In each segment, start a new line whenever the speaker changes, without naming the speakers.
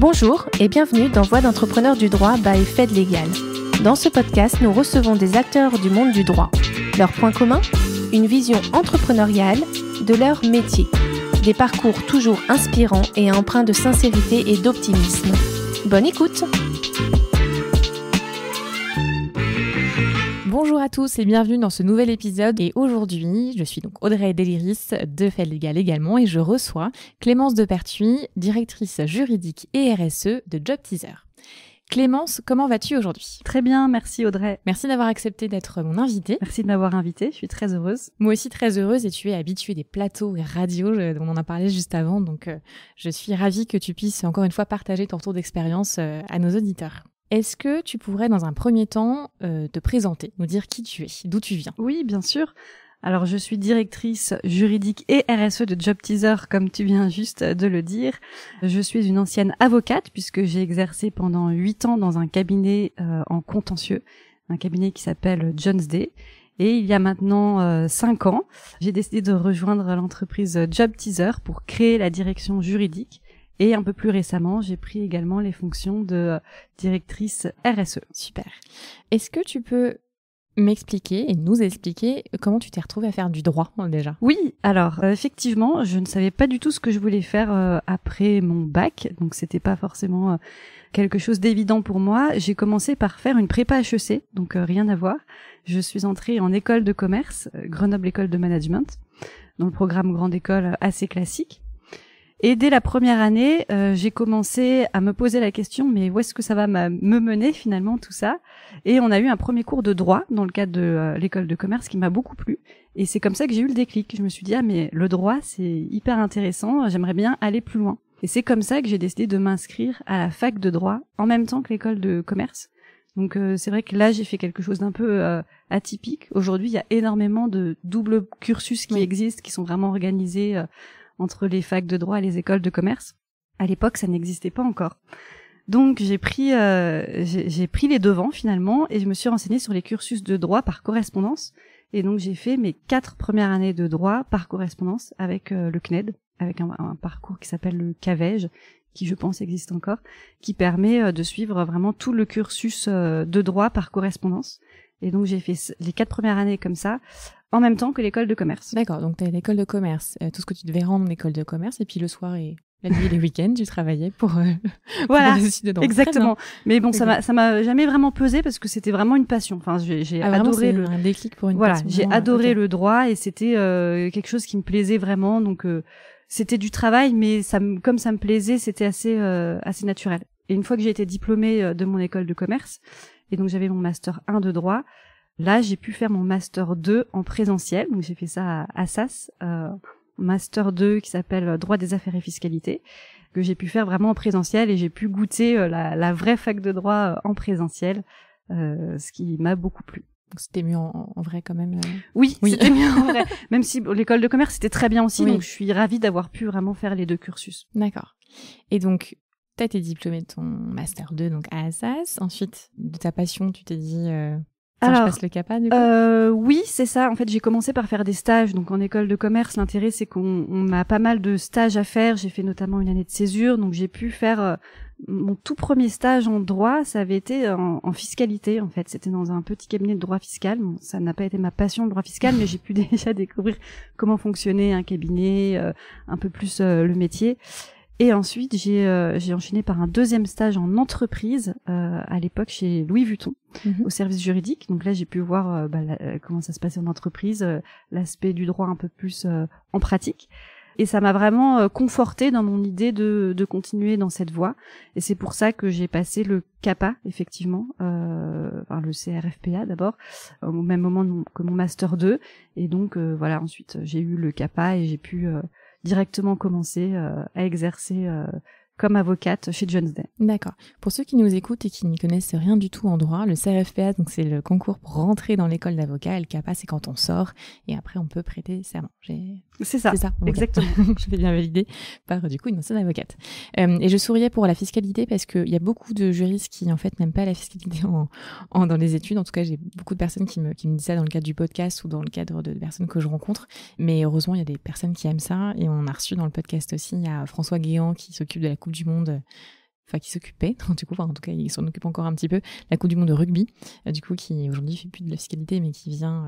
Bonjour et bienvenue dans Voix d'entrepreneurs du droit by FedLégal. Dans ce podcast, nous recevons des acteurs du monde du droit. Leur point commun ? Une vision entrepreneuriale de leur métier. Des parcours toujours inspirants et empreints de sincérité et d'optimisme. Bonne écoute ! Bonjour à tous et bienvenue dans ce nouvel épisode. Et aujourd'hui, je suis donc Audrey Deliris de FedLégal également et je reçois Clémence Depertuis, directrice juridique et RSE de JobTeaser. Clémence, comment vas-tu aujourd'hui ?
Très bien, merci Audrey.
Merci d'avoir accepté d'être mon invitée.
Merci de m'avoir invitée, je suis très heureuse.
Moi aussi très heureuse et tu es habituée des plateaux et radios, on en a parlé juste avant, donc je suis ravie que tu puisses encore une fois partager ton retour d'expérience à nos auditeurs. Est-ce que tu pourrais dans un premier temps te présenter, nous dire qui tu es, d'où tu viens ?
Oui, bien sûr. Alors, je suis directrice juridique et RSE de JobTeaser, comme tu viens juste de le dire. Je suis une ancienne avocate puisque j'ai exercé pendant 8 ans dans un cabinet en contentieux, un cabinet qui s'appelle Jones Day. Et il y a maintenant 5 ans, j'ai décidé de rejoindre l'entreprise JobTeaser pour créer la direction juridique. Et un peu plus récemment, j'ai pris également les fonctions de directrice RSE.
Super. Est-ce que tu peux m'expliquer et nous expliquer comment tu t'es retrouvée à faire du droit déjà ?
Oui, alors effectivement, je ne savais pas du tout ce que je voulais faire après mon bac, donc c'était pas forcément quelque chose d'évident pour moi. J'ai commencé par faire une prépa HEC, donc rien à voir. Je suis entrée en école de commerce, Grenoble École de Management, dans le programme Grande École assez classique. Et dès la première année, j'ai commencé à me poser la question, mais où est-ce que ça va me mener finalement tout ça ? Et on a eu un premier cours de droit dans le cadre de l'école de commerce qui m'a beaucoup plu. Et c'est comme ça que j'ai eu le déclic. Je me suis dit, ah mais le droit, c'est hyper intéressant, j'aimerais bien aller plus loin. Et c'est comme ça que j'ai décidé de m'inscrire à la fac de droit en même temps que l'école de commerce. Donc c'est vrai que là, j'ai fait quelque chose d'un peu atypique. Aujourd'hui, il y a énormément de doubles cursus qui existent, qui sont vraiment organisés entre les facs de droit et les écoles de commerce. À l'époque, ça n'existait pas encore. Donc j'ai pris les devants finalement et je me suis renseignée sur les cursus de droit par correspondance. Et donc j'ai fait mes 4 premières années de droit par correspondance avec le CNED, avec un parcours qui s'appelle le CAVEJ, qui je pense existe encore, qui permet de suivre vraiment tout le cursus de droit par correspondance. Et donc j'ai fait les 4 premières années comme ça, en même temps que l'école de commerce.
D'accord, donc tu as l'école de commerce, tout ce que tu devais rendre en école de commerce, et puis le soir et la nuit et les week-ends, tu travaillais pour
voilà,
les études de droit.
Exactement. Mais bon, ça m'a jamais vraiment pesé parce que c'était vraiment une passion. Enfin, j'ai adoré
un déclic pour une
passion. Voilà, j'ai adoré le droit et c'était quelque chose qui me plaisait vraiment. Donc c'était du travail, mais comme ça me plaisait, c'était assez naturel. Et une fois que j'ai été diplômée de mon école de commerce, et donc j'avais mon master 1 de droit. Là, j'ai pu faire mon master 2 en présentiel. Donc j'ai fait ça à Assas, master 2 qui s'appelle droit des affaires et fiscalité, que j'ai pu faire vraiment en présentiel et j'ai pu goûter la vraie fac de droit en présentiel, ce qui m'a beaucoup plu.
Donc c'était mieux en vrai quand même.
Oui, c'était mieux en vrai. Même si l'école de commerce c'était très bien aussi, donc je suis ravie d'avoir pu vraiment faire les 2 cursus.
D'accord. Et donc t'as été diplômée de ton master 2 donc à Assas. Ensuite, de ta passion, tu t'es dit alors, je passe le CAPA du coup.
Oui, c'est ça. En fait, j'ai commencé par faire des stages. Donc, en école de commerce, l'intérêt, c'est qu'on a pas mal de stages à faire. J'ai fait notamment une année de césure. Donc, j'ai pu faire mon tout premier stage en droit. Ça avait été en fiscalité, en fait. C'était dans un petit cabinet de droit fiscal. Bon, ça n'a pas été ma passion, le droit fiscal, mais j'ai pu déjà découvrir comment fonctionnait un cabinet, un peu plus le métier. Et ensuite, j'ai enchaîné par un deuxième stage en entreprise, à l'époque chez Louis Vuitton, au service juridique. Donc là, j'ai pu voir comment ça se passait en entreprise, l'aspect du droit un peu plus en pratique. Et ça m'a vraiment confortée dans mon idée de continuer dans cette voie. Et c'est pour ça que j'ai passé le CAPA, effectivement, le CRFPA d'abord, au même moment que mon Master 2. Et donc, voilà, ensuite, j'ai eu le CAPA et j'ai pu directement commencer à exercer comme avocate chez Jones Day.
D'accord. Pour ceux qui nous écoutent et qui n'y connaissent rien du tout en droit, le CRFPA, donc c'est le concours pour rentrer dans l'école d'avocat, et le CAPA, c'est quand on sort et après on peut prêter serment.
C'est ça, exactement.
Je l'ai bien validé par du coup une ancienne avocate. Et je souriais pour la fiscalité parce qu'il y a beaucoup de juristes qui en fait n'aiment pas la fiscalité dans les études. En tout cas, j'ai beaucoup de personnes qui me disent ça dans le cadre du podcast ou dans le cadre de personnes que je rencontre. Mais heureusement, il y a des personnes qui aiment ça et on a reçu dans le podcast aussi, il y a François Guéant qui s'occupe de la Coupe du Monde
qui s'occupait, du coup, en tout cas, il s'en occupe encore un petit peu, la Coupe du Monde de rugby, du coup, qui aujourd'hui fait plus de la fiscalité, mais qui vient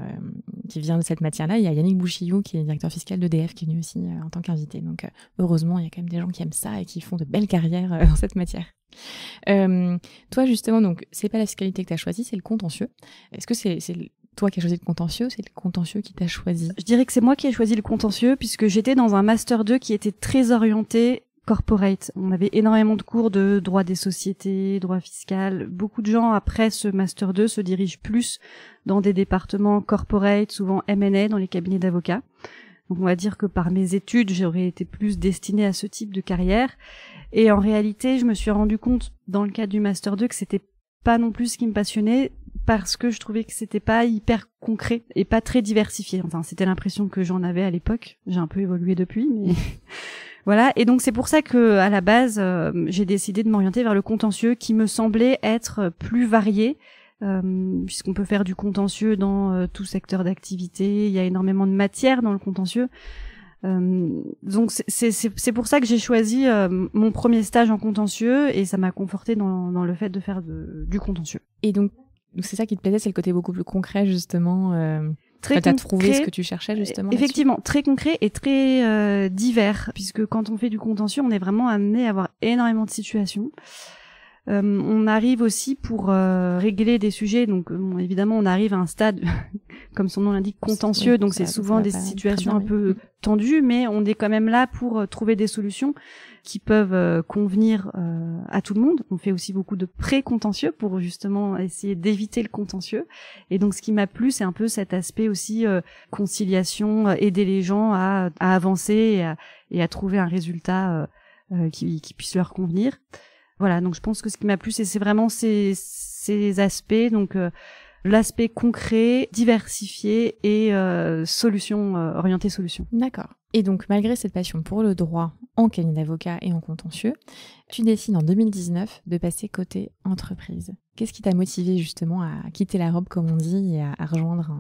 de cette matière-là. Il y a Yannick Bouchillou, qui est directeur fiscal d'EDF, qui est venu aussi en tant qu'invité. Donc, heureusement, il y a quand même des gens qui aiment ça et qui font de belles carrières dans cette matière. Toi, justement, donc, c'est pas la fiscalité que tu as choisie, c'est le contentieux. Est-ce que c'est toi qui as choisi le contentieux, c'est le contentieux qui t'a choisi?
Je dirais que c'est moi qui ai choisi le contentieux, puisque j'étais dans un Master 2 qui était très orienté corporate. On avait énormément de cours de droit des sociétés, droit fiscal. Beaucoup de gens, après ce Master 2, se dirigent plus dans des départements corporate, souvent M&A, dans les cabinets d'avocats. Donc on va dire que par mes études, j'aurais été plus destinée à ce type de carrière. Et en réalité, je me suis rendu compte, dans le cadre du Master 2, que c'était pas non plus ce qui me passionnait, parce que je trouvais que c'était pas hyper concret et pas très diversifié. Enfin, c'était l'impression que j'en avais à l'époque. J'ai un peu évolué depuis, mais... Voilà, et donc c'est pour ça que à la base j'ai décidé de m'orienter vers le contentieux qui me semblait être plus varié, puisqu'on peut faire du contentieux dans tout secteur d'activité, il y a énormément de matière dans le contentieux. Donc c'est pour ça que j'ai choisi mon premier stage en contentieux, et ça m'a conforté dans le fait de faire du contentieux.
Et donc c'est ça qui te plaisait, c'est le côté beaucoup plus concret justement.
Très
t'as trouvé ce que tu cherchais justement.
Effectivement, très concret et très divers, puisque quand on fait du contentieux, on est vraiment amené à avoir énormément de situations. On arrive aussi pour régler des sujets, donc évidemment on arrive à un stade, comme son nom l'indique, contentieux,
oui,
donc c'est souvent des situations un peu tendues, mais on est quand même là pour trouver des solutions qui peuvent convenir à tout le monde. On fait aussi beaucoup de pré-contentieux pour justement essayer d'éviter le contentieux. Et donc ce qui m'a plu, c'est un peu cet aspect aussi conciliation, aider les gens à avancer et à trouver un résultat qui puisse leur convenir. Voilà, donc je pense que ce qui m'a plu, c'est vraiment ces aspects, donc l'aspect concret, diversifié et orienté solution.
D'accord. Et donc, malgré cette passion pour le droit en cabinet d'avocat et en contentieux, tu décides en 2019 de passer côté entreprise. Qu'est-ce qui t'a motivé justement à quitter la robe, comme on dit, et à rejoindre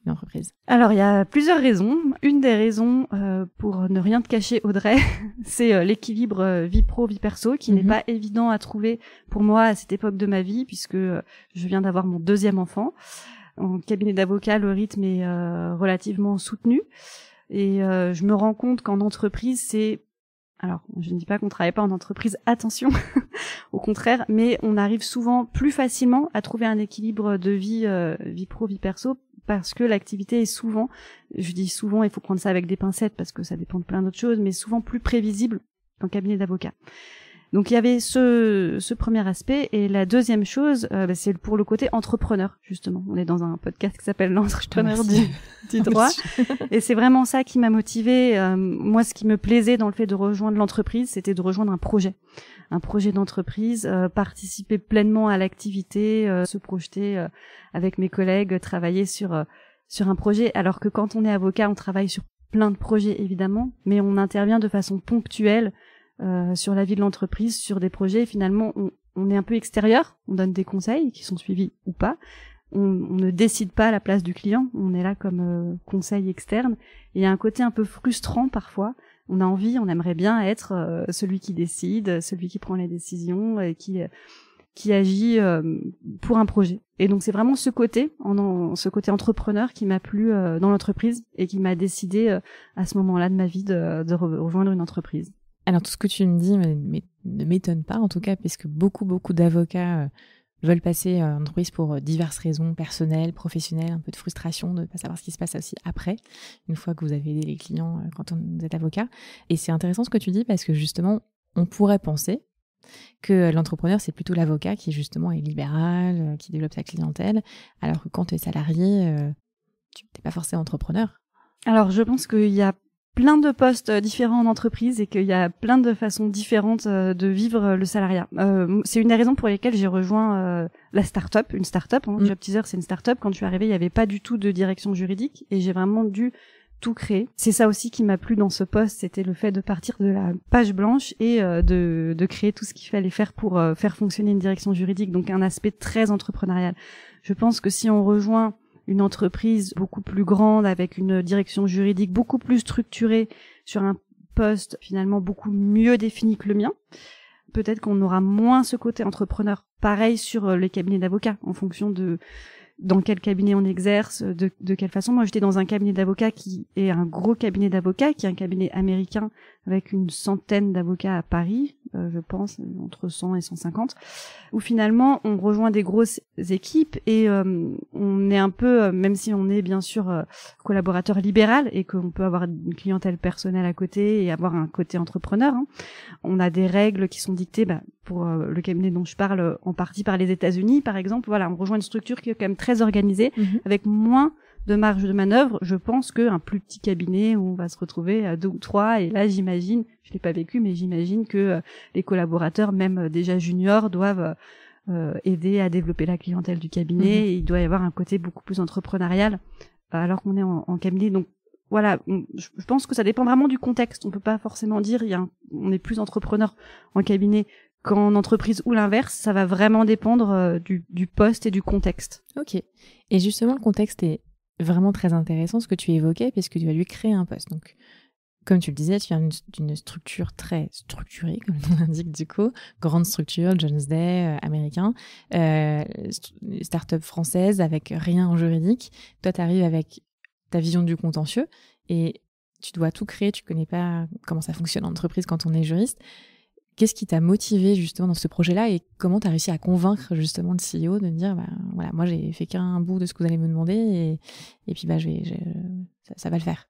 une entreprise?
Alors, il y a plusieurs raisons. Une des raisons, pour ne rien te cacher, Audrey, c'est l'équilibre vie pro, vie perso, qui n'est pas évident à trouver pour moi à cette époque de ma vie, puisque je viens d'avoir mon deuxième enfant. En cabinet d'avocat, le rythme est relativement soutenu. Et je me rends compte qu'en entreprise, alors, je ne dis pas qu'on travaille pas en entreprise, attention, au contraire, mais on arrive souvent plus facilement à trouver un équilibre de vie pro, vie perso, parce que l'activité est souvent, je dis souvent, il faut prendre ça avec des pincettes parce que ça dépend de plein d'autres choses, mais souvent plus prévisible qu'en cabinet d'avocat. Donc il y avait ce premier aspect, et la deuxième chose, c'est pour le côté entrepreneur, justement. On est dans un podcast qui s'appelle l'entrepreneur du droit, et c'est vraiment ça qui m'a motivée. Moi, ce qui me plaisait dans le fait de rejoindre l'entreprise, c'était de rejoindre un projet d'entreprise, participer pleinement à l'activité, se projeter avec mes collègues, travailler sur un projet. Alors que quand on est avocat, on travaille sur plein de projets évidemment, mais on intervient de façon ponctuelle sur la vie de l'entreprise, sur des projets. Et finalement, on est un peu extérieur, on donne des conseils qui sont suivis ou pas. On ne décide pas à la place du client, on est là comme conseil externe. Et il y a un côté un peu frustrant parfois. On aimerait bien être celui qui décide, celui qui prend les décisions et qui agit pour un projet. Et donc c'est vraiment ce côté entrepreneur qui m'a plu dans l'entreprise et qui m'a décidé à ce moment-là de ma vie de rejoindre une entreprise.
Alors tout ce que tu me dis ne m'étonne pas en tout cas, puisque beaucoup d'avocats veulent passer en entreprise pour diverses raisons personnelles, professionnelles, un peu de frustration de ne pas savoir ce qui se passe aussi après, une fois que vous avez aidé les clients quand vous êtes avocat. Et c'est intéressant ce que tu dis, parce que justement, on pourrait penser que l'entrepreneur, c'est plutôt l'avocat qui justement est libéral, qui développe sa clientèle, alors que quand tu es salarié, tu n'es pas forcément entrepreneur.
Alors je pense qu'il y a plein de postes différents en entreprise et qu'il y a plein de façons différentes de vivre le salariat. C'est une des raisons pour lesquelles j'ai rejoint la start-up, une start-up. Job Teaser, c'est une start-up. Quand je suis arrivée, il n'y avait pas du tout de direction juridique et j'ai vraiment dû tout créer. C'est ça aussi qui m'a plu dans ce poste, c'était le fait de partir de la page blanche et de créer tout ce qu'il fallait faire pour faire fonctionner une direction juridique, donc un aspect très entrepreneurial. Je pense que si on rejoint une entreprise beaucoup plus grande avec une direction juridique beaucoup plus structurée sur un poste finalement beaucoup mieux défini que le mien, peut-être qu'on aura moins ce côté entrepreneur. Pareil sur les cabinets d'avocats, en fonction de dans quel cabinet on exerce, de quelle façon. Moi, j'étais dans un cabinet d'avocats qui est un gros cabinet d'avocats, qui est un cabinet américain avec une centaine d'avocats à Paris, je pense, entre 100 et 150, où finalement, on rejoint des grosses équipes et on est un peu, même si on est bien sûr collaborateur libéral et qu'on peut avoir une clientèle personnelle à côté et avoir un côté entrepreneur, hein, on a des règles qui sont dictées pour le cabinet dont je parle en partie par les États-Unis, par exemple. Voilà, on rejoint une structure qui est quand même très organisée, avec moins de marge de manœuvre, je pense, qu'un plus petit cabinet où on va se retrouver à 2 ou 3. Et là, j'imagine, je l'ai pas vécu, mais j'imagine que les collaborateurs, même déjà juniors, doivent aider à développer la clientèle du cabinet. Et il doit y avoir un côté beaucoup plus entrepreneurial, alors qu'on est en cabinet. Donc voilà, je pense que ça dépend vraiment du contexte. On peut pas forcément dire on est plus entrepreneur en cabinet qu'en entreprise ou l'inverse. Ça va vraiment dépendre du poste et du contexte.
Ok. Et justement, le contexte est vraiment très intéressant, ce que tu évoquais, puisque tu as lui créer un poste. Donc, comme tu le disais, tu viens d'une structure très structurée, comme on l'indique du coup, grande structure, Jones Day, américain, start-up française avec rien en juridique. Toi, tu arrives avec ta vision du contentieux et tu dois tout créer, tu connais pas comment ça fonctionne en entreprise quand on est juriste. Qu'est-ce qui t'a motivé justement dans ce projet-là et comment tu as réussi à convaincre justement le CEO de me dire voilà, moi j'ai fait qu'un bout de ce que vous allez me demander et puis ça va le faire.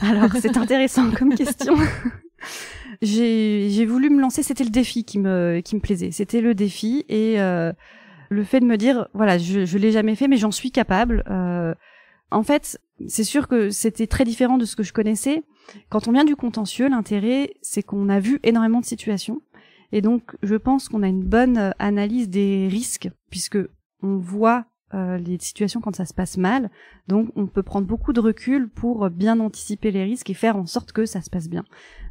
Alors c'est intéressant comme question. J'ai voulu me lancer, c'était le défi qui me plaisait, c'était le défi et le fait de me dire voilà, je l'ai jamais fait mais j'en suis capable. En fait, c'est sûr que c'était très différent de ce que je connaissais. Quand on vient du contentieux, l'intérêt, c'est qu'on a vu énormément de situations. Et donc, je pense qu'on a une bonne analyse des risques, puisque on voit les situations quand ça se passe mal. Donc, on peut prendre beaucoup de recul pour bien anticiper les risques et faire en sorte que ça se passe bien.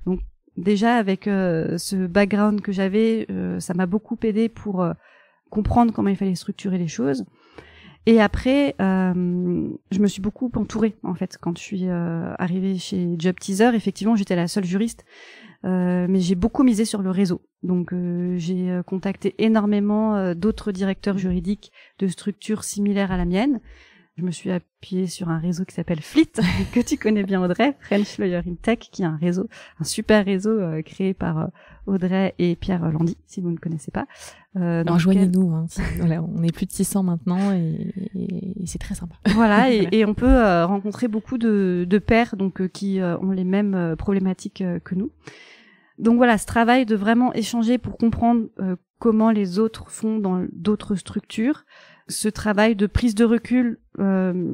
Donc, déjà, avec ce background que j'avais, ça m'a beaucoup aidé pour comprendre comment il fallait structurer les choses. Et après, je me suis beaucoup entourée, en fait, quand je suis arrivée chez Job Teaser. Effectivement, j'étais la seule juriste, mais j'ai beaucoup misé sur le réseau. Donc, j'ai contacté énormément d'autres directeurs juridiques de structures similaires à la mienne. Je me suis appuyée sur un réseau qui s'appelle Fleet, que tu connais bien, Audrey, French Lawyer in Tech, qui est un super réseau créé par Audrey et Pierre Landy, si vous ne connaissez pas.
Rejoignez-nous, hein. On est plus de 600 maintenant et c'est très sympa.
Voilà, et on peut rencontrer beaucoup de pairs donc qui ont les mêmes problématiques que nous. Donc voilà, ce travail de vraiment échanger pour comprendre comment les autres font dans d'autres structures, ce travail de prise de recul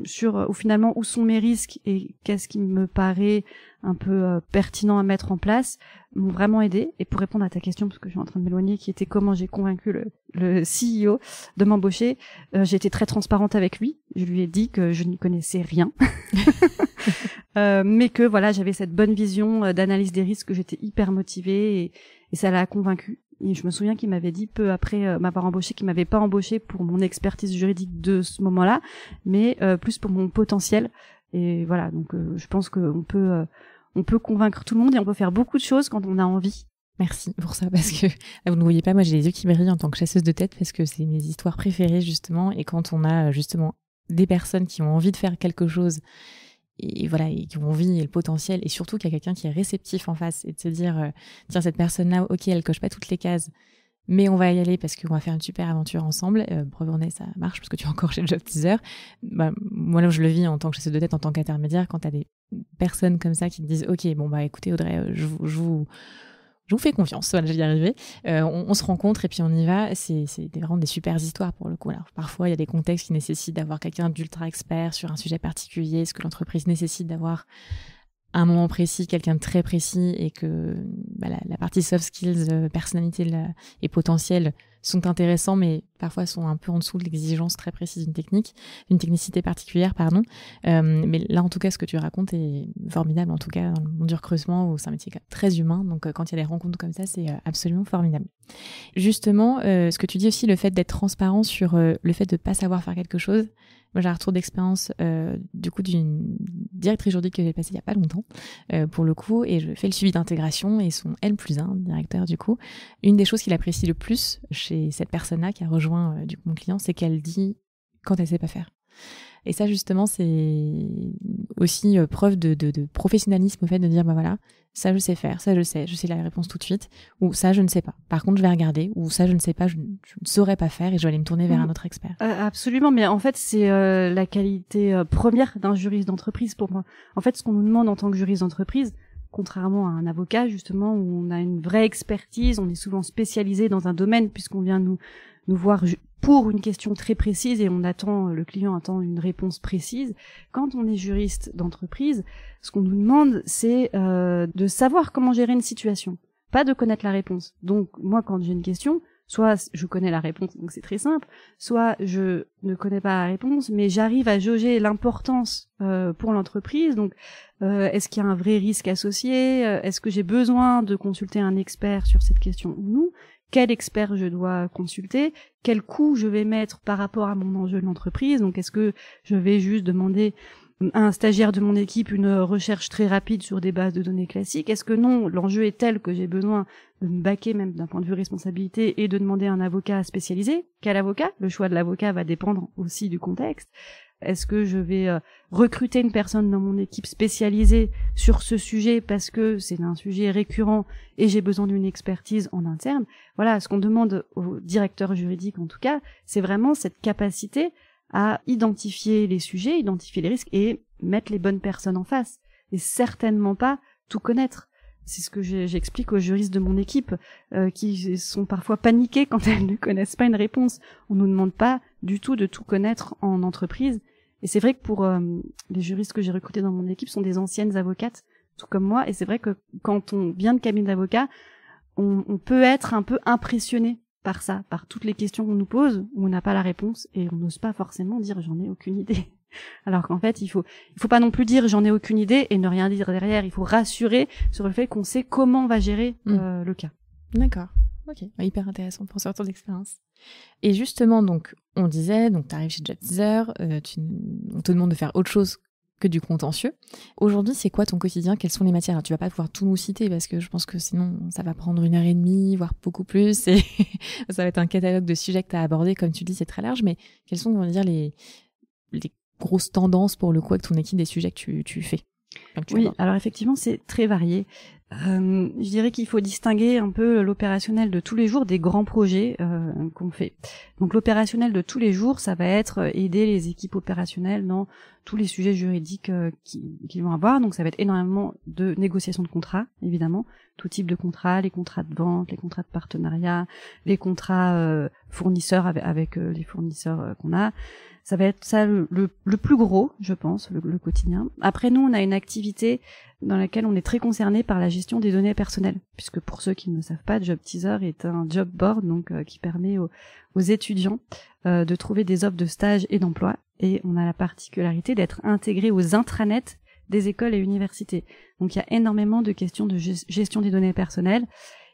sur finalement où sont mes risques et qu'est-ce qui me paraît un peu pertinent à mettre en place m'ont vraiment aidé. Et pour répondre à ta question, parce que je suis en train de m'éloigner, qui était comment j'ai convaincu le CEO de m'embaucher, j'ai été très transparente avec lui. Je lui ai dit que je n'y connaissais rien, mais que voilà, j'avais cette bonne vision d'analyse des risques, que j'étais hyper motivée et ça l'a convaincu. Et je me souviens qu'il m'avait dit peu après m'avoir embauché qu'il m'avait pas embauché pour mon expertise juridique de ce moment-là, mais plus pour mon potentiel. Et voilà, donc je pense qu'on peut convaincre tout le monde et on peut faire beaucoup de choses quand on a envie.
Merci pour ça, parce que vous ne voyez pas, moi j'ai les yeux qui brillent en tant que chasseuse de tête parce que c'est mes histoires préférées justement. Et quand on a justement des personnes qui ont envie de faire quelque chose et voilà, et qui ont envie et le potentiel, et surtout qu'il y a quelqu'un qui est réceptif en face et de se dire tiens, cette personne-là, ok, elle coche pas toutes les cases, mais on va y aller parce qu'on va faire une super aventure ensemble. Preuve en est, ça marche parce que tu es encore chez le Job Teaser. Moi là, je le vis en tant que chasseuse de tête, en tant qu'intermédiaire, quand t'as des personnes comme ça qui te disent ok, bon écoutez Audrey, je vous fais confiance, voilà, je vais y arriver. On se rencontre et puis on y va. C'est vraiment des super histoires pour le coup. Alors, parfois, il y a des contextes qui nécessitent d'avoir quelqu'un d'ultra expert sur un sujet particulier, ce que l'entreprise nécessite d'avoir à un moment précis, quelqu'un de très précis, et que la partie soft skills, personnalité et potentiel sont intéressants, mais parfois sont un peu en dessous de l'exigence très précise d'une technicité particulière, pardon. Mais là, en tout cas, ce que tu racontes est formidable, en tout cas, dans le monde du recrutement, où c'est un métier très humain. Donc, quand il y a des rencontres comme ça, c'est absolument formidable. Justement, ce que tu dis aussi, le fait d'être transparent sur le fait de pas savoir faire quelque chose. Moi, j'ai un retour d'expérience du coup d'une directrice juridique que j'ai passée il y a pas longtemps, pour le coup, et je fais le suivi d'intégration et son N+1 directeur du coup. Une des choses qu'il apprécie le plus chez cette personne-là qui a rejoint du coup mon client, c'est qu'elle dit quand elle sait pas faire. Et ça, justement, c'est aussi preuve de professionnalisme au fait de dire, bah voilà, ça je sais faire, ça je sais la réponse tout de suite, ou ça je ne sais pas. Par contre, je vais regarder, ou ça je ne sais pas, je ne saurais pas faire et je vais aller me tourner vers un autre expert.
Absolument, mais en fait, c'est la qualité première d'un juriste d'entreprise pour moi. En fait, ce qu'on nous demande en tant que juriste d'entreprise, contrairement à un avocat, justement, où on a une vraie expertise, on est souvent spécialisé dans un domaine puisqu'on vient nous voir pour une question très précise et le client attend une réponse précise. Quand on est juriste d'entreprise, ce qu'on nous demande, c'est de savoir comment gérer une situation, pas de connaître la réponse. Donc, moi, quand j'ai une question, soit je connais la réponse, donc c'est très simple, soit je ne connais pas la réponse, mais j'arrive à jauger l'importance pour l'entreprise. Donc, est-ce qu'il y a un vrai risque associé? Est-ce que j'ai besoin de consulter un expert sur cette question ou non? Quel expert je dois consulter? Quel coût je vais mettre par rapport à mon enjeu de l'entreprise? Donc, est-ce que je vais juste demander à un stagiaire de mon équipe une recherche très rapide sur des bases de données classiques? Est-ce que non, l'enjeu est tel que j'ai besoin de me baquer même d'un point de vue responsabilité et de demander un avocat spécialisé? Quel avocat? Le choix de l'avocat va dépendre aussi du contexte. Est-ce que je vais recruter une personne dans mon équipe spécialisée sur ce sujet parce que c'est un sujet récurrent et j'ai besoin d'une expertise en interne? Voilà, ce qu'on demande au directeur juridique en tout cas, c'est vraiment cette capacité à identifier les sujets, identifier les risques et mettre les bonnes personnes en face. Et certainement pas tout connaître. C'est ce que j'explique aux juristes de mon équipe qui sont parfois paniqués quand elles ne connaissent pas une réponse. On nous demande pas du tout de tout connaître en entreprise. Et c'est vrai que pour les juristes que j'ai recrutés dans mon équipe sont des anciennes avocates, tout comme moi. Et c'est vrai que quand on vient de cabinet d'avocat, on peut être un peu impressionné par ça, par toutes les questions qu'on nous pose où on n'a pas la réponse et on n'ose pas forcément dire j'en ai aucune idée. Alors qu'en fait, il faut pas non plus dire j'en ai aucune idée et ne rien dire derrière. Il faut rassurer sur le fait qu'on sait comment on va gérer le cas.
D'accord. Ok. Hyper intéressant pour sortir d'expérience. Et justement, donc, on disait, donc t'arrives chez JobTeaser, on te demande de faire autre chose que du contentieux. Aujourd'hui, c'est quoi ton quotidien? Quelles sont les matières? Alors, tu vas pas pouvoir tout nous citer parce que je pense que sinon, ça va prendre 1h30, voire beaucoup plus. Et ça va être un catalogue de sujets que tu as abordé. Comme tu dis, c'est très large. Mais quelles sont, on va dire, les grosses tendances pour le coup avec ton équipe des sujets que tu fais?
Oui, alors effectivement, c'est très varié. Je dirais qu'il faut distinguer un peu l'opérationnel de tous les jours des grands projets qu'on fait. Donc l'opérationnel de tous les jours, ça va être aider les équipes opérationnelles dans tous les sujets juridiques qu'ils vont avoir. Donc ça va être énormément de négociations de contrats, évidemment, tout type de contrats, les contrats de vente, les contrats de partenariat, les contrats fournisseurs avec les fournisseurs qu'on a. Ça va être ça le plus gros, je pense, le quotidien. Après, nous, on a une activité dans laquelle on est très concerné par la gestion des données personnelles, puisque pour ceux qui ne le savent pas, JobTeaser est un job board donc qui permet aux étudiants de trouver des offres de stage et d'emploi. Et on a la particularité d'être intégré aux intranets des écoles et universités. Donc, il y a énormément de questions de gestion des données personnelles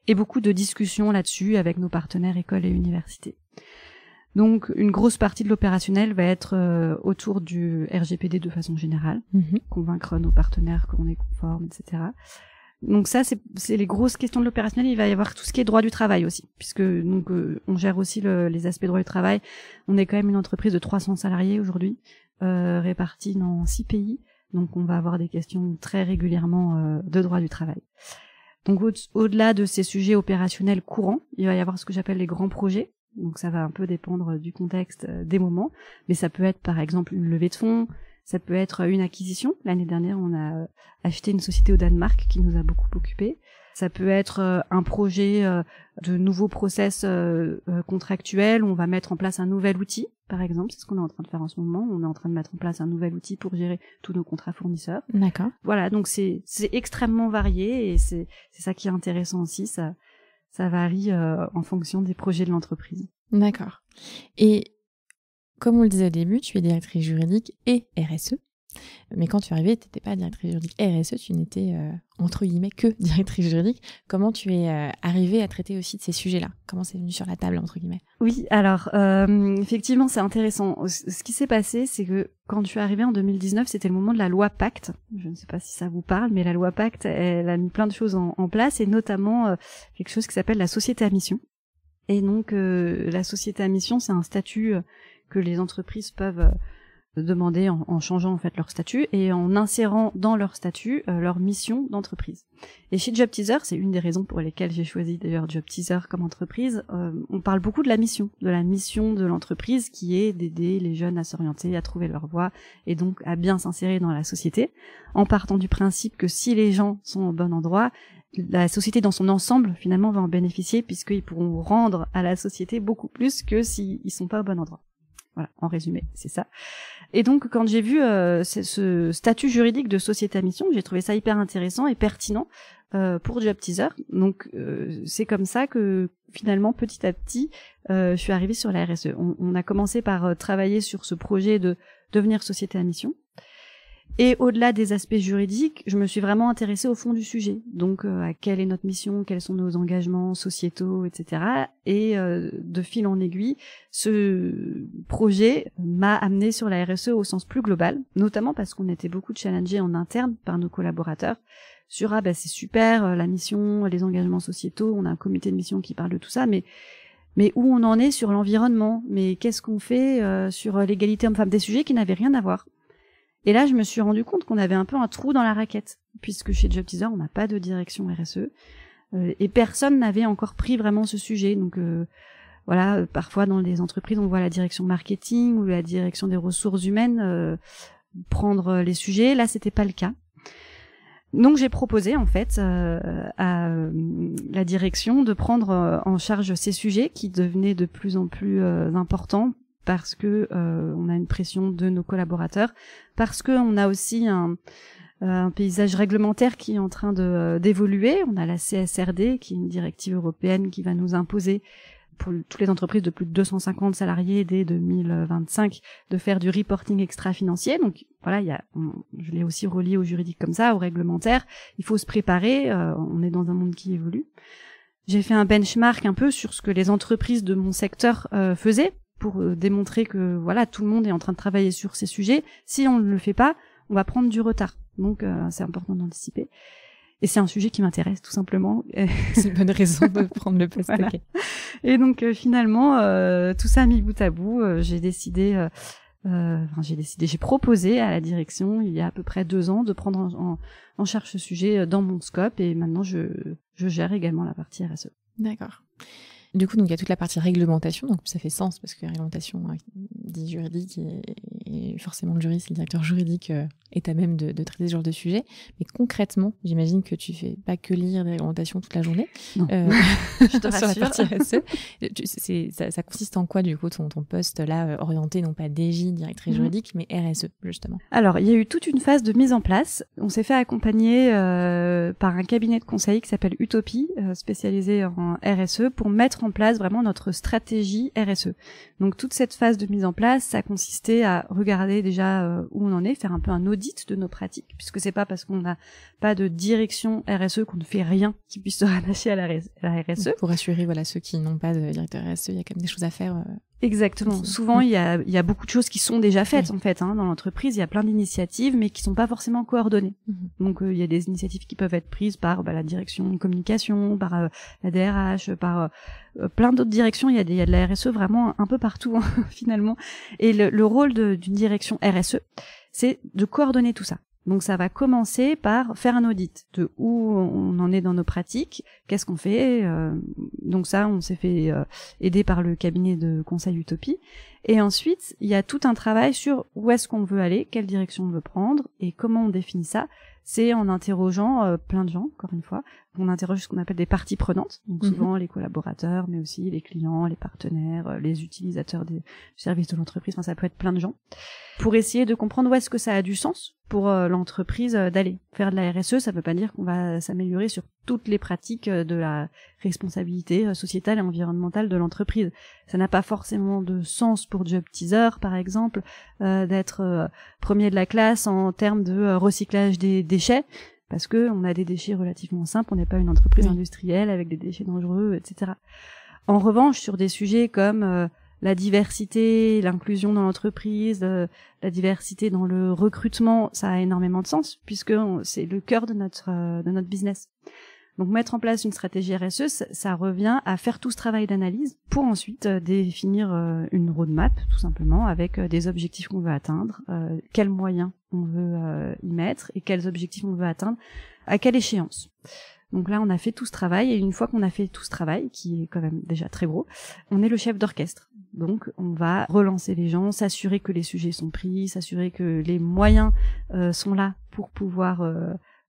et beaucoup de discussions là-dessus avec nos partenaires écoles et universités. Donc, une grosse partie de l'opérationnel va être autour du RGPD de façon générale, convaincre nos partenaires qu'on est conforme, etc. Donc ça, c'est les grosses questions de l'opérationnel. Il va y avoir tout ce qui est droit du travail aussi, puisque donc on gère aussi les aspects droit du travail. On est quand même une entreprise de 300 salariés aujourd'hui, répartis dans 6 pays. Donc on va avoir des questions très régulièrement de droit du travail. Donc au-delà de ces sujets opérationnels courants, il va y avoir ce que j'appelle les grands projets. Donc ça va un peu dépendre du contexte des moments, mais ça peut être par exemple une levée de fonds, ça peut être une acquisition. L'année dernière, on a acheté une société au Danemark qui nous a beaucoup occupés. Ça peut être un projet de nouveaux process contractuels. On va mettre en place un nouvel outil, par exemple. C'est ce qu'on est en train de faire en ce moment. On est en train de mettre en place un nouvel outil pour gérer tous nos contrats fournisseurs.
D'accord.
Voilà, donc c'est extrêmement varié et c'est ça qui est intéressant aussi. Ça varie en fonction des projets de l'entreprise.
D'accord. Et comme on le disait au début, tu es directrice juridique et RSE. Mais quand tu es arrivée, tu n'étais pas directrice juridique RSE, tu n'étais entre guillemets que directrice juridique. Comment tu es arrivée à traiter aussi de ces sujets-là? Comment c'est venu sur la table, entre guillemets?
Oui, alors effectivement, c'est intéressant. Ce qui s'est passé, c'est que quand je suis arrivée en 2019, c'était le moment de la loi Pacte. Je ne sais pas si ça vous parle, mais la loi Pacte, elle a mis plein de choses en place, et notamment quelque chose qui s'appelle la société à mission. Et donc, la société à mission, c'est un statut que les entreprises peuvent demander en changeant en fait leur statut et en insérant dans leur statut leur mission d'entreprise. Et chez Job Teaser, c'est une des raisons pour lesquelles j'ai choisi d'ailleurs Job Teaser comme entreprise, on parle beaucoup de la mission de l'entreprise qui est d'aider les jeunes à s'orienter, à trouver leur voie et donc à bien s'insérer dans la société, en partant du principe que si les gens sont au bon endroit, la société dans son ensemble finalement va en bénéficier puisqu'ils pourront rendre à la société beaucoup plus que s'ils sont pas au bon endroit. Voilà, en résumé, c'est ça. Et donc, quand j'ai vu ce statut juridique de société à mission, j'ai trouvé ça hyper intéressant et pertinent pour Job Teaser. Donc, c'est comme ça que, finalement, petit à petit, je suis arrivée sur la RSE. On a commencé par travailler sur ce projet de devenir société à mission. Et au-delà des aspects juridiques, je me suis vraiment intéressée au fond du sujet. Donc, à quelle est notre mission, quels sont nos engagements sociétaux, etc. Et de fil en aiguille, ce projet m'a amenée sur la RSE au sens plus global, notamment parce qu'on était beaucoup challengés en interne par nos collaborateurs sur c'est super, la mission, les engagements sociétaux, on a un comité de mission qui parle de tout ça, mais où on en est sur l'environnement, mais qu'est-ce qu'on fait sur l'égalité homme-femme, des sujets qui n'avaient rien à voir. Et là, je me suis rendu compte qu'on avait un peu un trou dans la raquette, puisque chez Job Teaser, on n'a pas de direction RSE, et personne n'avait encore pris vraiment ce sujet. Donc voilà, parfois dans les entreprises, on voit la direction marketing ou la direction des ressources humaines prendre les sujets. Là, c'était pas le cas. Donc j'ai proposé en fait à la direction de prendre en charge ces sujets qui devenaient de plus en plus importants, parce que on a une pression de nos collaborateurs, parce que on a aussi un paysage réglementaire qui est en train d'évoluer. On a la CSRD, qui est une directive européenne qui va nous imposer pour toutes les entreprises de plus de 250 salariés dès 2025 de faire du reporting extra-financier. Donc voilà, je l'ai aussi relié au juridique comme ça, au réglementaire. Il faut se préparer, on est dans un monde qui évolue. J'ai fait un benchmark un peu sur ce que les entreprises de mon secteur faisaient, pour démontrer que voilà, tout le monde est en train de travailler sur ces sujets. Si on ne le fait pas, on va prendre du retard. Donc c'est important d'anticiper. Et c'est un sujet qui m'intéresse tout simplement.
C'est une bonne raison de prendre le poste.
Voilà.
Okay.
Et donc finalement, tout ça mis bout à bout, j'ai proposé à la direction il y a à peu près 2 ans de prendre en charge ce sujet dans mon scope, et maintenant je gère également la partie RSE.
D'accord. Du coup, donc il y a toute la partie réglementation, donc ça fait sens parce que réglementation dit juridique et forcément le juriste, le directeur juridique est à même de traiter ce genre de sujet. Mais concrètement, j'imagine que tu fais pas que lire des réglementations toute la journée.
Non. Je te rassure.
Sur la partie RSE. Ça consiste en quoi du coup ton poste là orienté non pas DJ, directrice juridique, mais RSE justement?
Alors il y a eu toute une phase de mise en place. On s'est fait accompagner par un cabinet de conseil qui s'appelle Utopie, spécialisé en RSE, pour mettre en place vraiment notre stratégie RSE. Donc toute cette phase de mise en place, ça consistait à regarder déjà où on en est, faire un peu un audit de nos pratiques, puisque c'est pas parce qu'on n'a pas de direction RSE qu'on ne fait rien qui puisse se rattacher à la RSE.
Pour rassurer voilà ceux qui n'ont pas de directeur RSE, il y a quand même des choses à faire.
Exactement. Souvent, il y a beaucoup de choses qui sont déjà faites, en fait, dans l'entreprise. Il y a plein d'initiatives, mais qui sont pas forcément coordonnées. Donc, il y a des initiatives qui peuvent être prises par la direction communication, par la DRH, par plein d'autres directions. Il y a de la RSE vraiment un peu partout, finalement. Et le rôle d'une direction RSE, c'est de coordonner tout ça. Donc ça va commencer par faire un audit de où on en est dans nos pratiques, qu'est-ce qu'on fait. Donc ça, on s'est fait aider par le cabinet de conseil Utopie. Et ensuite, il y a tout un travail sur où est-ce qu'on veut aller, quelle direction on veut prendre et comment on définit ça. C'est en interrogeant plein de gens, encore une fois. On interroge ce qu'on appelle des parties prenantes, donc souvent les collaborateurs, mais aussi les clients, les partenaires, les utilisateurs du service de l'entreprise. Enfin, ça peut être plein de gens, pour essayer de comprendre où est-ce que ça a du sens pour l'entreprise d'aller faire de la RSE. Ça veut pas dire qu'on va s'améliorer sur toutes les pratiques de la responsabilité sociétale et environnementale de l'entreprise. Ça n'a pas forcément de sens pour Job Teaser, par exemple, d'être premier de la classe en termes de recyclage des déchets, parce que on a des déchets relativement simples, on n'est pas une entreprise industrielle avec des déchets dangereux, etc. En revanche, sur des sujets comme la diversité, l'inclusion dans l'entreprise, la diversité dans le recrutement, ça a énormément de sens puisque c'est le cœur de notre business. Donc mettre en place une stratégie RSE, ça revient à faire tout ce travail d'analyse pour ensuite définir une roadmap tout simplement avec des objectifs qu'on veut atteindre, quels moyens on veut y mettre et quels objectifs on veut atteindre, à quelle échéance. Donc là, on a fait tout ce travail et une fois qu'on a fait tout ce travail, qui est quand même déjà très gros, on est le chef d'orchestre. Donc on va relancer les gens, s'assurer que les sujets sont pris, s'assurer que les moyens sont là pour pouvoir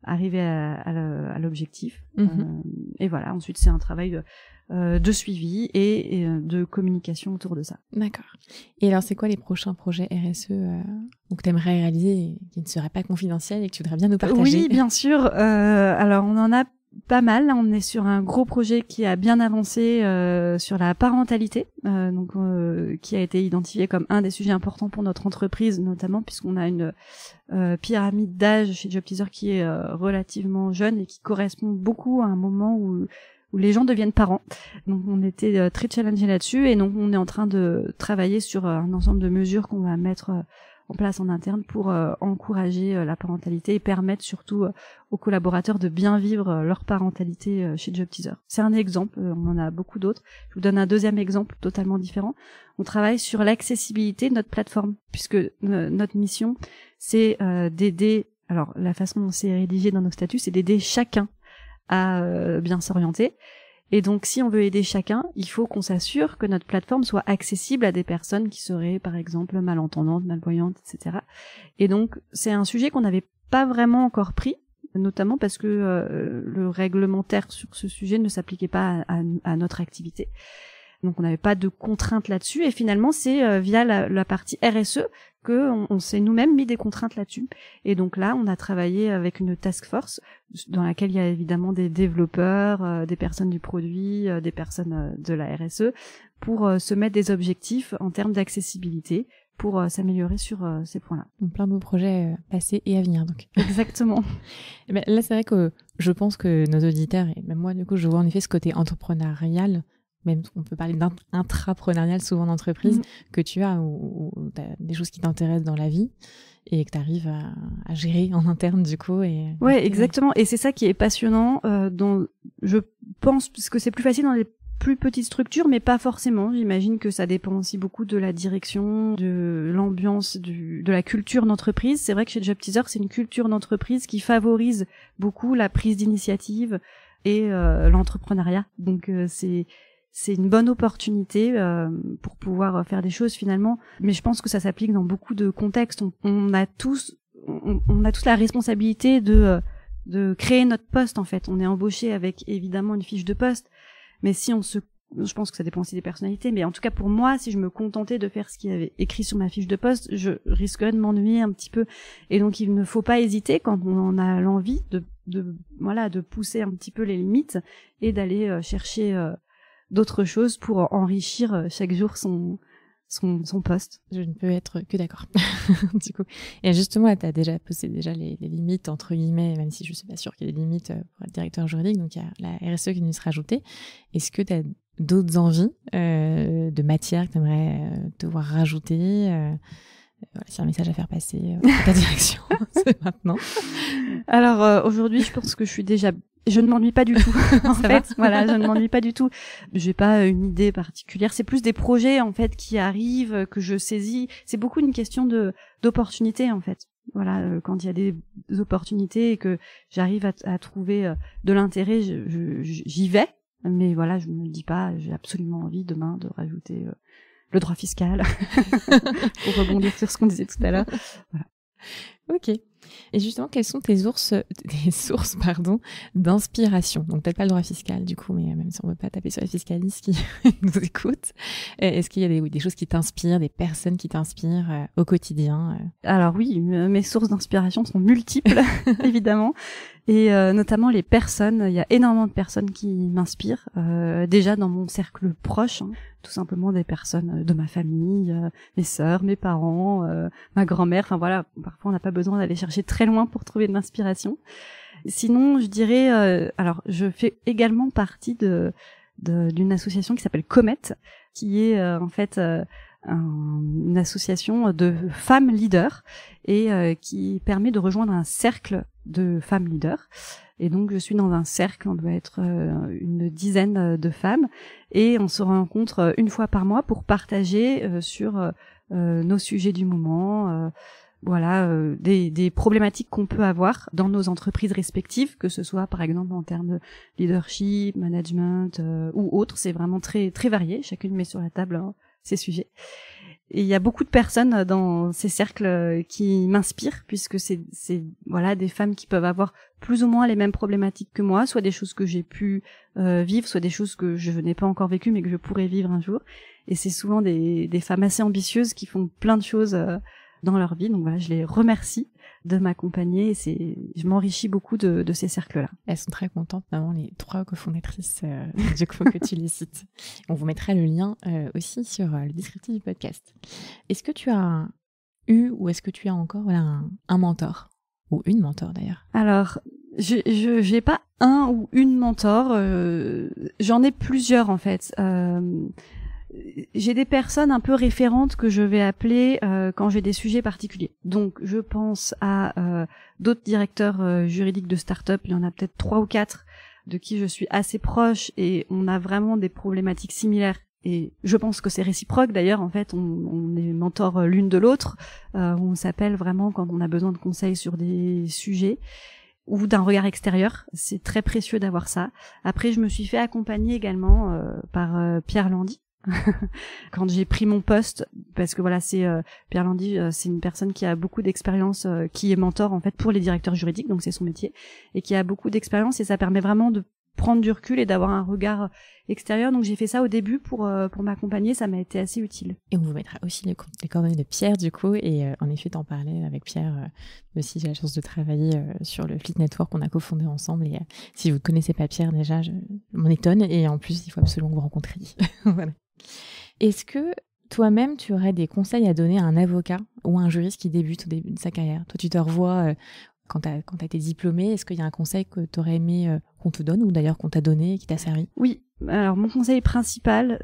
arriver à l'objectif. Et voilà, ensuite c'est un travail de suivi et de communication autour de ça.
D'accord. Et alors c'est quoi les prochains projets RSE que tu aimerais réaliser et qui ne seraient pas confidentiels et que tu voudrais bien nous partager?
Oui, bien sûr. Alors on en a pas mal. Là, on est sur un gros projet qui a bien avancé sur la parentalité, qui a été identifié comme un des sujets importants pour notre entreprise, notamment puisqu'on a une pyramide d'âge chez Job Teaser qui est relativement jeune et qui correspond beaucoup à un moment où les gens deviennent parents. Donc on était très challengés là-dessus et donc on est en train de travailler sur un ensemble de mesures qu'on va mettre en place en interne pour encourager la parentalité et permettre surtout aux collaborateurs de bien vivre leur parentalité chez Job Teaser. C'est un exemple, on en a beaucoup d'autres. Je vous donne un deuxième exemple totalement différent. On travaille sur l'accessibilité de notre plateforme, puisque notre mission, c'est d'aider, alors la façon dont c'est rédigé dans nos statuts, c'est d'aider chacun à bien s'orienter. Et donc, si on veut aider chacun, il faut qu'on s'assure que notre plateforme soit accessible à des personnes qui seraient, par exemple, malentendantes, malvoyantes, etc. Et donc, c'est un sujet qu'on n'avait pas vraiment encore pris, notamment parce que le réglementaire sur ce sujet ne s'appliquait pas à notre activité. Donc, on n'avait pas de contraintes là-dessus. Et finalement, c'est via la partie RSE qu'on s'est nous-mêmes mis des contraintes là-dessus. Et donc là, on a travaillé avec une task force dans laquelle il y a évidemment des développeurs, des personnes du produit, des personnes de la RSE, pour se mettre des objectifs en termes d'accessibilité, pour s'améliorer sur ces points-là.
Donc plein de beaux projets passés et à venir, donc.
Exactement.
Et ben, là, c'est vrai que je pense que nos auditeurs, et même moi, du coup, je vois en effet ce côté entrepreneurial, même on peut parler d'intrapreneurial souvent d'entreprise, que tu as, où tu as des choses qui t'intéressent dans la vie et que tu arrives à gérer en interne du coup.
Ouais, exactement. Et c'est ça qui est passionnant, dont je pense, parce que c'est plus facile dans les plus petites structures, mais pas forcément. J'imagine que ça dépend aussi beaucoup de la direction, de l'ambiance, de la culture d'entreprise. C'est vrai que chez Job Teaser, c'est une culture d'entreprise qui favorise beaucoup la prise d'initiative et l'entrepreneuriat. Donc c'est une bonne opportunité pour pouvoir faire des choses finalement, mais je pense que ça s'applique dans beaucoup de contextes. On a tous la responsabilité de créer notre poste en fait. On est embauché avec évidemment une fiche de poste, mais si je pense que ça dépend aussi des personnalités, mais en tout cas pour moi, si je me contentais de faire ce qu'il y avait écrit sur ma fiche de poste, je risquerais de m'ennuyer un petit peu. Et donc il ne faut pas hésiter quand on en a l'envie de pousser un petit peu les limites et d'aller chercher d'autres choses pour enrichir chaque jour son poste.
Je ne peux être que d'accord. Du coup. Et justement, tu as déjà posé les limites, entre guillemets, même si je ne suis pas sûre qu'il y ait des limites pour être directeur juridique, donc il y a la RSE qui nous sera ajoutée. Est-ce que tu as d'autres envies de matière que tu aimerais te voir rajouter voilà, c'est un message à faire passer à ta direction, c'est maintenant.
Alors aujourd'hui, je pense que je ne m'ennuie pas du tout. En fait, voilà, je ne m'ennuie pas du tout. J'ai pas une idée particulière. C'est plus des projets en fait qui arrivent, que je saisis. C'est beaucoup une question d'opportunité en fait. Voilà, quand il y a des opportunités et que j'arrive à trouver de l'intérêt, j'y vais. Mais voilà, je me dis pas, j'ai absolument envie demain de rajouter le droit fiscal pour rebondir sur ce qu'on disait tout à l'heure. Voilà.
Ok. Et justement, quelles sont tes sources d'inspiration? Donc peut-être pas le droit fiscal du coup, mais même si on veut pas taper sur les fiscalistes qui nous écoutent, est-ce qu'il y a des choses qui t'inspirent, des personnes qui t'inspirent au quotidien?
Alors oui, mes sources d'inspiration sont multiples, évidemment, et notamment les personnes. Il y a énormément de personnes qui m'inspirent, déjà dans mon cercle proche, hein, tout simplement des personnes de ma famille, mes sœurs, mes parents, ma grand-mère. Enfin voilà, parfois on n'a pas besoin d'aller chercher très loin pour trouver de l'inspiration. Sinon, je dirais, alors je fais également partie d'une association qui s'appelle Comet, qui est en fait une association de femmes leaders et qui permet de rejoindre un cercle de femmes leaders. Et donc je suis dans un cercle, on doit être une dizaine de femmes, et on se rencontre une fois par mois pour partager sur nos sujets du moment, des problématiques qu'on peut avoir dans nos entreprises respectives, que ce soit par exemple en termes de leadership, management ou autre. C'est vraiment très très varié, chacune met sur la table ces sujets. Et il y a beaucoup de personnes dans ces cercles qui m'inspirent, puisque c'est des femmes qui peuvent avoir plus ou moins les mêmes problématiques que moi, soit des choses que j'ai pu vivre, soit des choses que je n'ai pas encore vécues mais que je pourrais vivre un jour. Et c'est souvent des femmes assez ambitieuses qui font plein de choses dans leur vie. Donc voilà, je les remercie de m'accompagner, et je m'enrichis beaucoup de ces cercles-là.
Elles sont très contentes, notamment les 3 cofondatrices du coup que tu les cites. On vous mettra le lien aussi sur le descriptif du podcast. Est-ce que tu as eu ou est-ce que tu as encore un mentor, ou une mentor d'ailleurs?
Alors, j'ai pas un ou une mentor, j'en ai plusieurs en fait. J'ai des personnes un peu référentes que je vais appeler quand j'ai des sujets particuliers. Donc, je pense à d'autres directeurs juridiques de start-up. Il y en a peut-être 3 ou 4 de qui je suis assez proche, et on a vraiment des problématiques similaires. Et je pense que c'est réciproque. D'ailleurs, en fait, on est mentors l'une de l'autre. On s'appelle vraiment quand on a besoin de conseils sur des sujets ou d'un regard extérieur. C'est très précieux d'avoir ça. Après, je me suis fait accompagner également par Pierre Landy. Quand j'ai pris mon poste, parce que voilà, c'est Pierre Landy, c'est une personne qui a beaucoup d'expérience, qui est mentor en fait pour les directeurs juridiques, donc c'est son métier, et qui a beaucoup d'expérience, et ça permet vraiment de prendre du recul et d'avoir un regard extérieur. Donc j'ai fait ça au début pour m'accompagner, ça m'a été assez utile.
Et on vous mettra aussi les coordonnées de Pierre du coup, et en effet t'en parlais avec Pierre aussi, j'ai la chance de travailler sur le Fleet Network qu'on a cofondé ensemble, et si vous ne connaissez pas Pierre déjà, je m'en étonne, et en plus il faut absolument que vous rencontriez. Voilà. Est-ce que toi-même tu aurais des conseils à donner à un avocat ou à un juriste qui débute au début de sa carrière? Toi tu te revois quand t'as été diplômée, est-ce qu'il y a un conseil que t'aurais aimé qu'on te donne, ou d'ailleurs qu'on t'a donné et qui t'a servi?
Oui, alors mon conseil principal,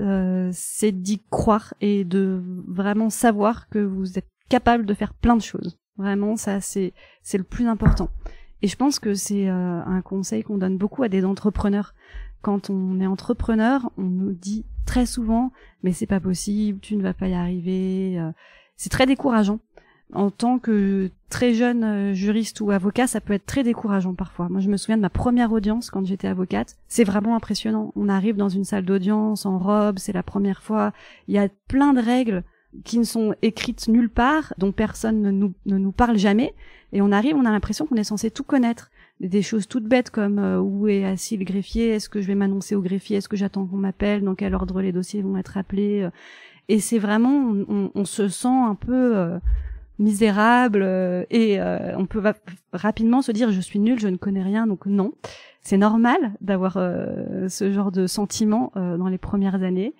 c'est d'y croire et de vraiment savoir que vous êtes capable de faire plein de choses. Vraiment, ça c'est le plus important. Et je pense que c'est un conseil qu'on donne beaucoup à des entrepreneurs. Quand on est entrepreneur, on nous dit très souvent « mais c'est pas possible, tu ne vas pas y arriver ». C'est très décourageant. En tant que très jeune juriste ou avocat, ça peut être très décourageant parfois. Moi, je me souviens de ma première audience quand j'étais avocate. C'est vraiment impressionnant. On arrive dans une salle d'audience en robe, c'est la première fois. Il y a plein de règles qui ne sont écrites nulle part, dont personne ne nous parle jamais. Et on arrive, on a l'impression qu'on est censé tout connaître. Des choses toutes bêtes comme où est assis le greffier, est-ce que je vais m'annoncer au greffier, est-ce que j'attends qu'on m'appelle, dans quel ordre les dossiers vont être appelés. Et c'est vraiment, on se sent un peu misérable et on peut rapidement se dire je suis nulle, je ne connais rien. Donc non, c'est normal d'avoir ce genre de sentiment dans les premières années.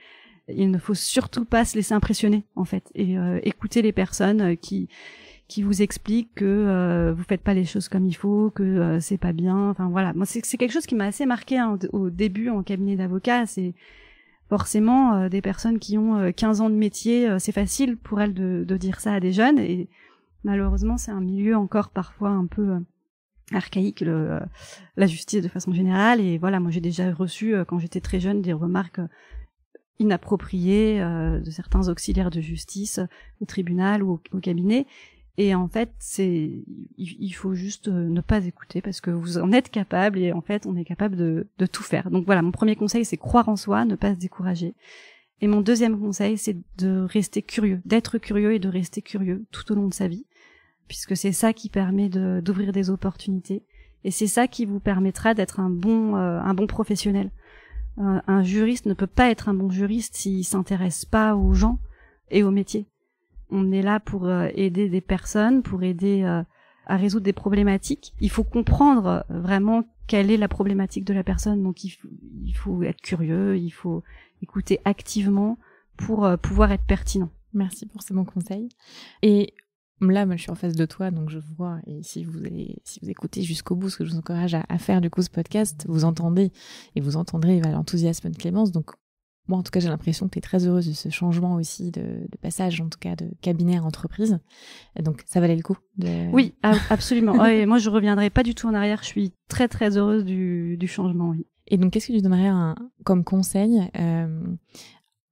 Il ne faut surtout pas se laisser impressionner en fait, et écouter les personnes qui vous expliquent que vous faites pas les choses comme il faut, que c'est pas bien. Enfin voilà, moi c'est quelque chose qui m'a assez marqué au début en cabinet d'avocat. C'est forcément des personnes qui ont 15 ans de métier, c'est facile pour elles de dire ça à des jeunes, et malheureusement c'est un milieu encore parfois un peu archaïque, la justice de façon générale. Et voilà, moi j'ai déjà reçu quand j'étais très jeune des remarques inappropriées de certains auxiliaires de justice au tribunal ou au cabinet. Et en fait, il faut juste ne pas écouter, parce que vous en êtes capable, et en fait, on est capable de tout faire. Donc voilà, mon premier conseil, c'est croire en soi, ne pas se décourager. Et mon deuxième conseil, c'est de rester curieux, d'être curieux et de rester curieux tout au long de sa vie. puisque c'est ça qui permet d'ouvrir des opportunités. Et c'est ça qui vous permettra d'être un bon professionnel. Un juriste ne peut pas être un bon juriste s'il s'intéresse pas aux gens et au métier. On est là pour aider des personnes, pour aider à résoudre des problématiques. Il faut comprendre vraiment quelle est la problématique de la personne. Donc il faut être curieux, il faut écouter activement pour pouvoir être pertinent.
Merci pour ces bons conseils. Et là, moi, je suis en face de toi, donc je vois, et si vous écoutez jusqu'au bout, ce que je vous encourage à faire du coup ce podcast, vous entendez et vous entendrez l'enthousiasme de Clémence. Donc moi, en tout cas, j'ai l'impression que tu es très heureuse de ce changement aussi de passage, en tout cas, de cabinet à entreprise. Donc ça valait le coup.
Oui, absolument. Ouais, moi, je reviendrai pas du tout en arrière. Je suis très très heureuse du changement. Oui.
Et donc, qu'est-ce que tu donnerais comme conseil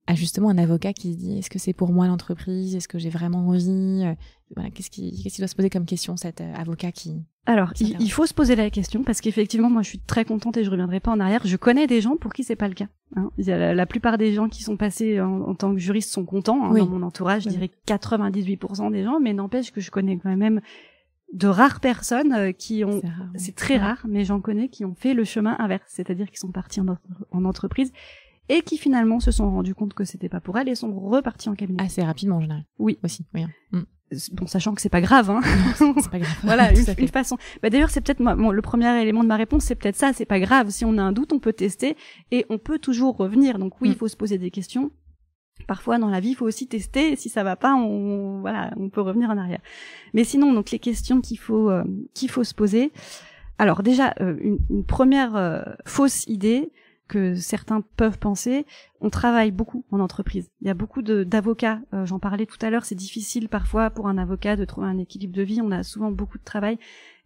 à justement un avocat qui se dit est-ce que c'est pour moi l'entreprise, est-ce que j'ai vraiment envie, qu'est-ce qu'il doit se poser comme question, cet avocat qui...
Alors, il faut se poser la question, parce qu'effectivement, moi je suis très contente et je reviendrai pas en arrière. Je connais des gens pour qui c'est pas le cas. Il y a la plupart des gens qui sont passés en tant que juristes sont contents. Dans mon entourage, je dirais 98% des gens, mais n'empêche que je connais quand même de rares personnes qui ont... C'est très rare, mais j'en connais qui ont fait le chemin inverse, c'est-à-dire qui sont partis en entreprise et qui finalement se sont rendus compte que c'était pas pour elles et sont repartis en cabinet.
Assez rapidement en général.
Oui.
Aussi, oui.
Bon, sachant que c'est pas grave, hein.
C'est pas grave.
Voilà, une façon. D'ailleurs, c'est peut-être le premier élément de ma réponse, c'est peut-être ça, c'est pas grave. Si on a un doute, on peut tester et on peut toujours revenir. Donc oui, il faut se poser des questions. Parfois, dans la vie, il faut aussi tester. Si ça va pas, on peut revenir en arrière. Mais sinon, donc les questions qu'il faut se poser. Alors déjà, une première fausse idée que certains peuvent penser, on travaille beaucoup en entreprise. Il y a beaucoup d'avocats, j'en parlais tout à l'heure, c'est difficile parfois pour un avocat de trouver un équilibre de vie, on a souvent beaucoup de travail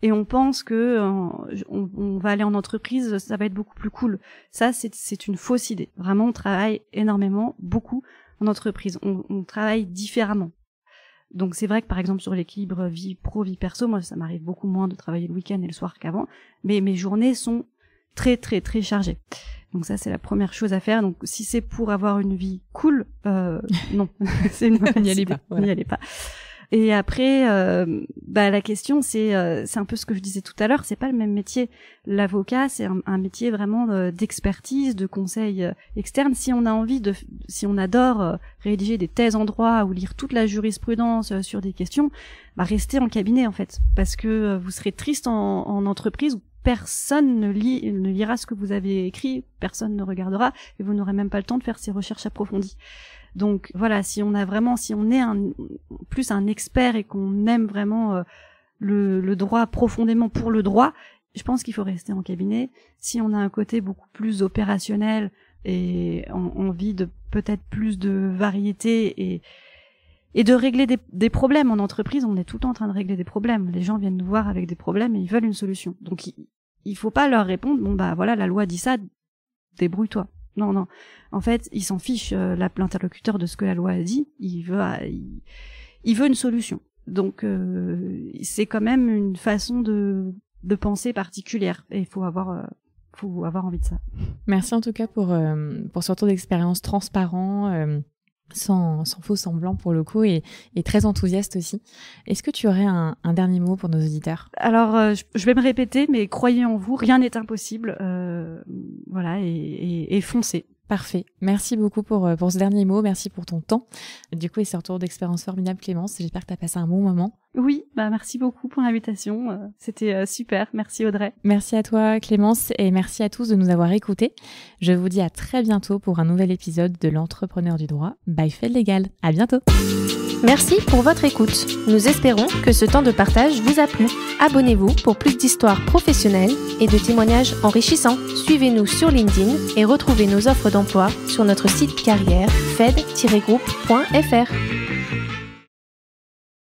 et on pense que on va aller en entreprise, ça va être beaucoup plus cool. Ça, c'est une fausse idée. Vraiment, on travaille énormément, beaucoup en entreprise. On travaille différemment. Donc c'est vrai que par exemple sur l'équilibre vie pro, vie perso, moi ça m'arrive beaucoup moins de travailler le week-end et le soir qu'avant, mais mes journées sont très très très chargées. Donc ça, c'est la première chose à faire. Donc si c'est pour avoir une vie cool, non, c'est une mauvaise idée. N'y allez pas. Et après, la question, c'est un peu ce que je disais tout à l'heure, c'est pas le même métier. L'avocat, c'est un métier vraiment d'expertise, de conseil externe. Si on a envie si on adore rédiger des thèses en droit ou lire toute la jurisprudence sur des questions, restez en cabinet en fait, parce que vous serez triste en entreprise où personne ne lira ce que vous avez écrit, personne ne regardera et vous n'aurez même pas le temps de faire ces recherches approfondies. Donc voilà, si on est plus un expert et qu'on aime vraiment le droit profondément pour le droit, je pense qu'il faut rester en cabinet. Si on a un côté beaucoup plus opérationnel et envie de peut-être plus de variété et de régler des problèmes en entreprise, on est tout le temps en train de régler des problèmes. Les gens viennent nous voir avec des problèmes et ils veulent une solution. Donc il faut pas leur répondre voilà, la loi dit ça, débrouille-toi. Non. En fait, il s'en fiche l'interlocuteur de ce que la loi a dit, il veut une solution. Donc c'est quand même une façon de penser particulière et il faut avoir envie de ça.
Merci en tout cas pour ce retour d'expérience transparent. Sans faux semblant pour le coup et très enthousiaste aussi. Est-ce que tu aurais un dernier mot pour nos auditeurs ?
Alors je vais me répéter, mais croyez en vous, rien n'est impossible. Voilà, et foncez.
Parfait. Merci beaucoup pour ce dernier mot. Merci pour ton temps. Du coup, et ce retour d'expérience formidable, Clémence. J'espère que tu as passé un bon moment.
Oui, merci beaucoup pour l'invitation. C'était super. Merci Audrey.
Merci à toi, Clémence, et merci à tous de nous avoir écoutés. Je vous dis à très bientôt pour un nouvel épisode de l'Entrepreneur du droit by Fed Legal. À bientôt.
Merci pour votre écoute. Nous espérons que ce temps de partage vous a plu. Abonnez-vous pour plus d'histoires professionnelles et de témoignages enrichissants. Suivez-nous sur LinkedIn et retrouvez nos offres d'emploi sur notre site carrière fed-group.fr.